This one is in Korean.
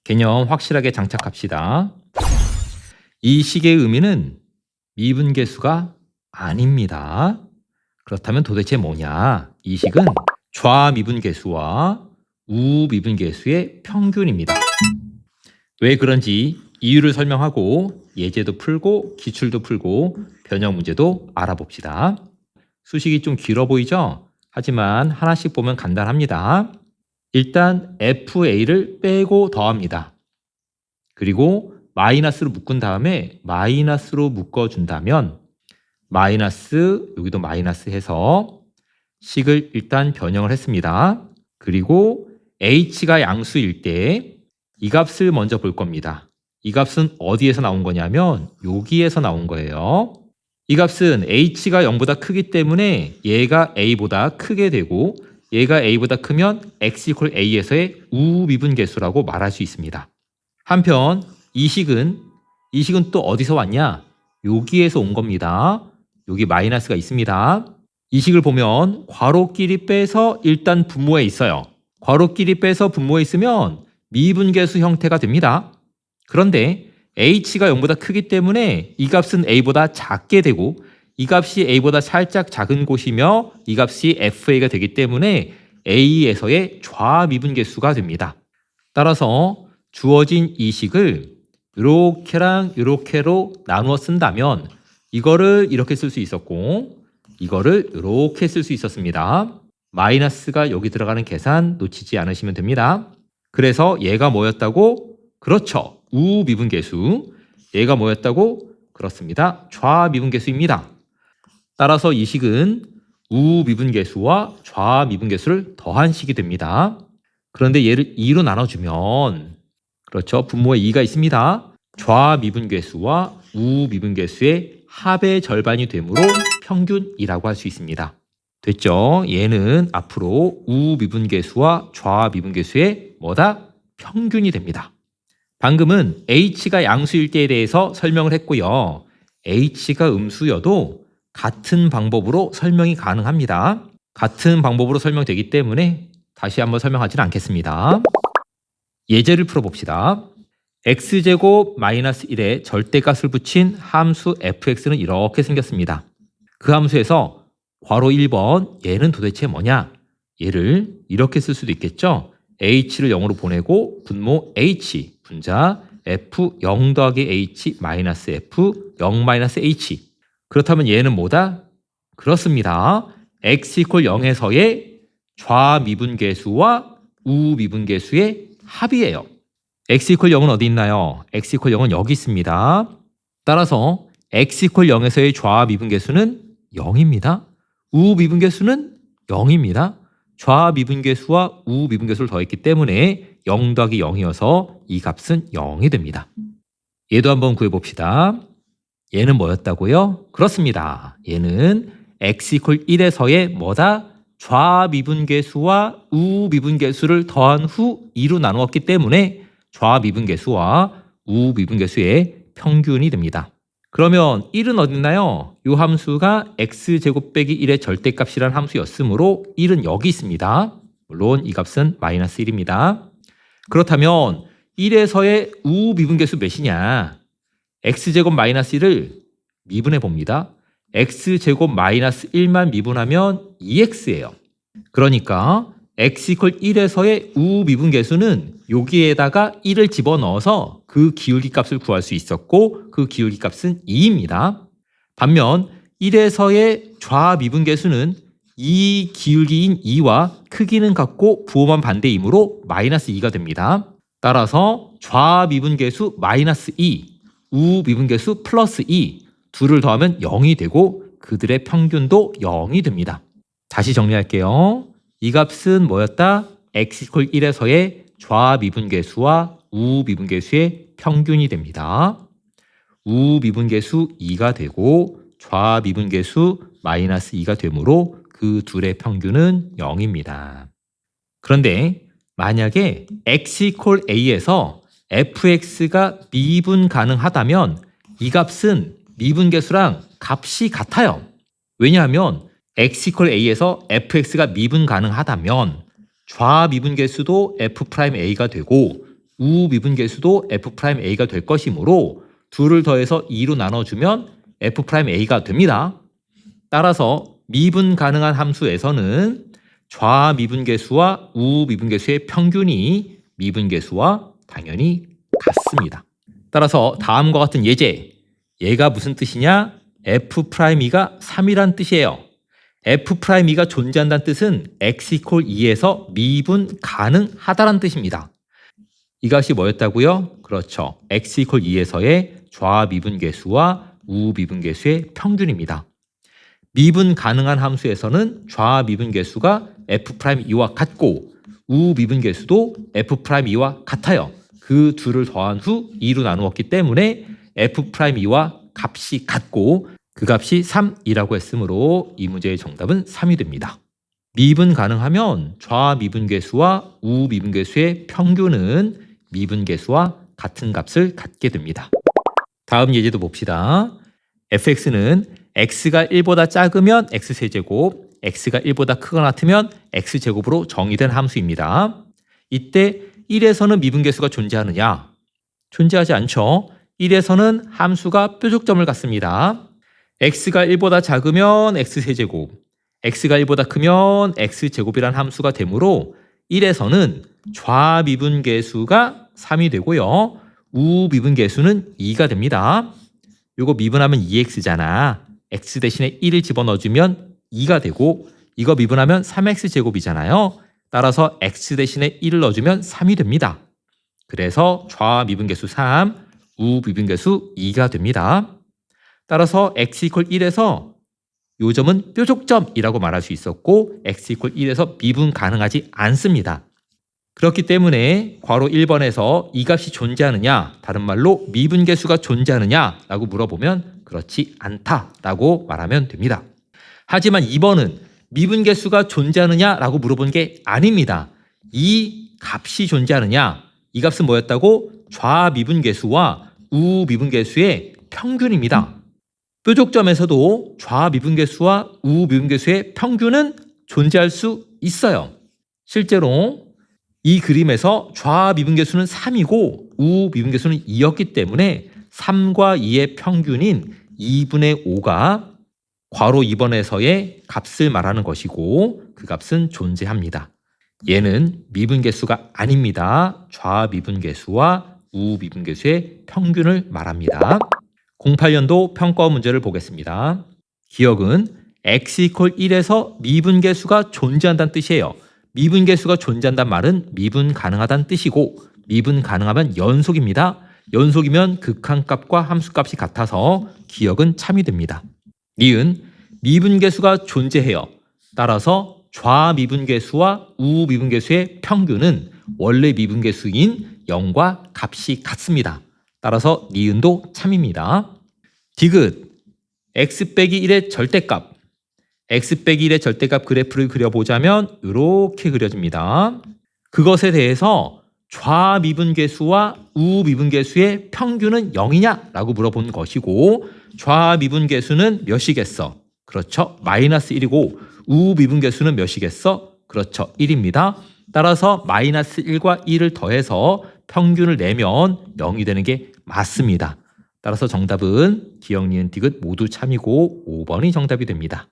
개념 확실하게 장착합시다. 이 식의 의미는 미분계수가 아닙니다. 그렇다면 도대체 뭐냐? 이 식은 좌미분계수와 우미분계수의 평균입니다. 왜 그런지 이유를 설명하고 예제도 풀고 기출도 풀고 변형 문제도 알아봅시다. 수식이 좀 길어 보이죠? 하지만 하나씩 보면 간단합니다. 일단 FA를 빼고 더합니다. 그리고 마이너스로 묶은 다음에 마이너스로 묶어준다면 마이너스, 여기도 마이너스 해서 식을 일단 변형을 했습니다. 그리고 H가 양수일 때 이 값을 먼저 볼 겁니다. 이 값은 어디에서 나온 거냐면 여기에서 나온 거예요. 이 값은 H가 0보다 크기 때문에 얘가 A보다 크게 되고 얘가 A보다 크면 X = A에서의 우미분계수라고 말할 수 있습니다. 한편 이 식은 또 어디서 왔냐? 여기에서 온 겁니다. 여기 마이너스가 있습니다. 이 식을 보면 괄호끼리 빼서 일단 분모에 있어요. 괄호끼리 빼서 분모에 있으면 미분계수 형태가 됩니다. 그런데 H가 0보다 크기 때문에 이 값은 A보다 작게 되고 이 값이 A보다 살짝 작은 곳이며 이 값이 FA가 되기 때문에 A에서의 좌미분계수가 됩니다. 따라서 주어진 이 식을 이렇게랑 이렇게로 나누어 쓴다면 이거를 이렇게 쓸 수 있었고 이거를 이렇게 쓸 수 있었습니다. 마이너스가 여기 들어가는 계산 놓치지 않으시면 됩니다. 그래서 얘가 뭐였다고? 그렇죠. 우미분계수. 얘가 뭐였다고? 그렇습니다. 좌미분계수입니다. 따라서 이 식은 우미분계수와 좌미분계수를 더한 식이 됩니다. 그런데 얘를 2로 나눠주면 그렇죠. 분모에 2가 있습니다. 좌미분계수와 우미분계수의 합의 절반이 되므로 평균이라고 할 수 있습니다. 됐죠? 얘는 앞으로 우미분계수와 좌미분계수의 뭐다? 평균이 됩니다. 방금은 H가 양수일 때에 대해서 설명을 했고요. H가 음수여도 같은 방법으로 설명이 가능합니다. 같은 방법으로 설명되기 때문에 다시 한번 설명하지는 않겠습니다. 예제를 풀어봅시다. x제곱 마이너스 1에 절대값을 붙인 함수 fx는 이렇게 생겼습니다. 그 함수에서 괄호 1번 얘는 도대체 뭐냐? 얘를 이렇게 쓸 수도 있겠죠. h를 0으로 보내고 분모 h 분자 f 0 더하기 h 마이너스 f 0 마이너스 h. 그렇다면 얘는 뭐다? 그렇습니다. x = 0에서의 좌미분계수와 우미분계수의 합이에요. x = 0은 어디 있나요? x = 0은 여기 있습니다. 따라서 x = 0에서의 좌미분계수는 0입니다. 우미분계수는 0입니다. 좌미분계수와 우미분계수를 더했기 때문에 0 더하기 0이어서 이 값은 0이 됩니다. 얘도 한번 구해봅시다. 얘는 뭐였다고요? 그렇습니다. 얘는 x = 1에서의 뭐다? 좌미분계수와 우미분계수를 더한 후 2로 나누었기 때문에 좌미분계수와 우미분계수의 평균이 됩니다. 그러면 1은 어디 있나요? 이 함수가 x제곱 빼기 1의 절대값이라는 함수였으므로 1은 여기 있습니다. 물론 이 값은 마이너스 1입니다. 그렇다면 1에서의 우미분계수 몇이냐? x제곱 마이너스 1을 미분해 봅니다. x제곱 마이너스 1만 미분하면 2x예요. 그러니까 x = 1에서의 우미분계수는 여기에다가 1을 집어넣어서 그 기울기 값을 구할 수 있었고 그 기울기 값은 2입니다. 반면 1에서의 좌미분계수는 이 기울기인 2와 크기는 같고 부호만 반대이므로 마이너스 2가 됩니다. 따라서 좌미분계수 마이너스 2, 우미분계수 플러스 2 둘을 더하면 0이 되고 그들의 평균도 0이 됩니다. 다시 정리할게요. 이 값은 뭐였다? x = 1에서의 좌미분계수와 우미분계수의 평균이 됩니다. 우미분계수 2가 되고 좌미분계수 마이너스 2가 되므로 그 둘의 평균은 0입니다. 그런데 만약에 x = a에서 fx가 미분 가능하다면 이 값은 미분계수랑 값이 같아요. 왜냐하면 x = a에서 fx가 미분 가능하다면 좌미분계수도 f'a가 되고 우미분계수도 F'A가 될 것이므로 둘을 더해서 2로 나눠주면 F'A가 됩니다. 따라서 미분 가능한 함수에서는 좌미분계수와 우미분계수의 평균이 미분계수와 당연히 같습니다. 따라서 다음과 같은 예제, 얘가 무슨 뜻이냐? F'E가 3이란 뜻이에요. F'E가 존재한다는 뜻은 x = 2에서 미분 가능하다는 뜻입니다. 이것이 뭐였다고요? 그렇죠. x = 2에서의 좌미분계수와 우미분계수의 평균입니다. 미분 가능한 함수에서는 좌미분계수가 F'E와 같고 우미분계수도 F'E와 같아요. 그 둘을 더한 후 2로 나누었기 때문에 F'E와 값이 같고 그 값이 3이라고 했으므로 이 문제의 정답은 3이 됩니다. 미분 가능하면 좌미분계수와 우미분계수의 평균은 미분계수와 같은 값을 갖게 됩니다. 다음 예제도 봅시다. fx는 x가 1보다 작으면 x세제곱, x가 1보다 크거나 같으면 x제곱으로 정의된 함수입니다. 이때 1에서는 미분계수가 존재하느냐? 존재하지 않죠. 1에서는 함수가 뾰족점을 갖습니다. x가 1보다 작으면 x세제곱, x가 1보다 크면 x제곱이란 함수가 되므로 1에서는 좌미분계수가 3이 되고요. 우미분계수는 2가 됩니다. 이거 미분하면 2x잖아. x 대신에 1을 집어넣어주면 2가 되고 이거 미분하면 3x제곱이잖아요. 따라서 x 대신에 1을 넣어주면 3이 됩니다. 그래서 좌미분계수 3, 우미분계수 2가 됩니다. 따라서 x = 1에서 요 점은 뾰족점이라고 말할 수 있었고 x = 1에서 미분 가능하지 않습니다. 그렇기 때문에 괄호 1번에서 이 값이 존재하느냐, 다른 말로 미분계수가 존재하느냐 라고 물어보면 그렇지 않다라고 말하면 됩니다. 하지만 2번은 미분계수가 존재하느냐 라고 물어본 게 아닙니다. 이 값이 존재하느냐, 이 값은 뭐였다고? 좌미분계수와 우미분계수의 평균입니다. 뾰족점에서도 좌미분계수와 우미분계수의 평균은 존재할 수 있어요. 실제로 이 그림에서 좌미분계수는 3이고 우미분계수는 2였기 때문에 3과 2의 평균인 2분의 5가 괄호 2번에서의 값을 말하는 것이고 그 값은 존재합니다. 얘는 미분계수가 아닙니다. 좌미분계수와 우미분계수의 평균을 말합니다. 08년도 평가원 문제를 보겠습니다. 기억은 x = 1에서 미분계수가 존재한다는 뜻이에요. 미분계수가 존재한다는 말은 미분 가능하다는 뜻이고 미분 가능하면 연속입니다. 연속이면 극한값과 함수값이 같아서 기억은 참이 됩니다. 니은 미분계수가 존재해요. 따라서 좌미분계수와 우미분계수의 평균은 원래 미분계수인 0과 값이 같습니다. 따라서 니은도 참입니다. 디귿 x 빼기 1의 절대값, x 빼기 1의 절대값 그래프를 그려보자면 이렇게 그려집니다. 그것에 대해서 좌미분계수와 우미분계수의 평균은 0이냐? 라고 물어본 것이고 좌미분계수는 몇이겠어? 그렇죠. -1이고 우미분계수는 몇이겠어? 그렇죠. 1입니다. 따라서 -1과 1을 더해서 평균을 내면 0이 되는 게 맞습니다. 따라서 정답은 기억, 니은, 디귿 모두 참이고 5번이 정답이 됩니다.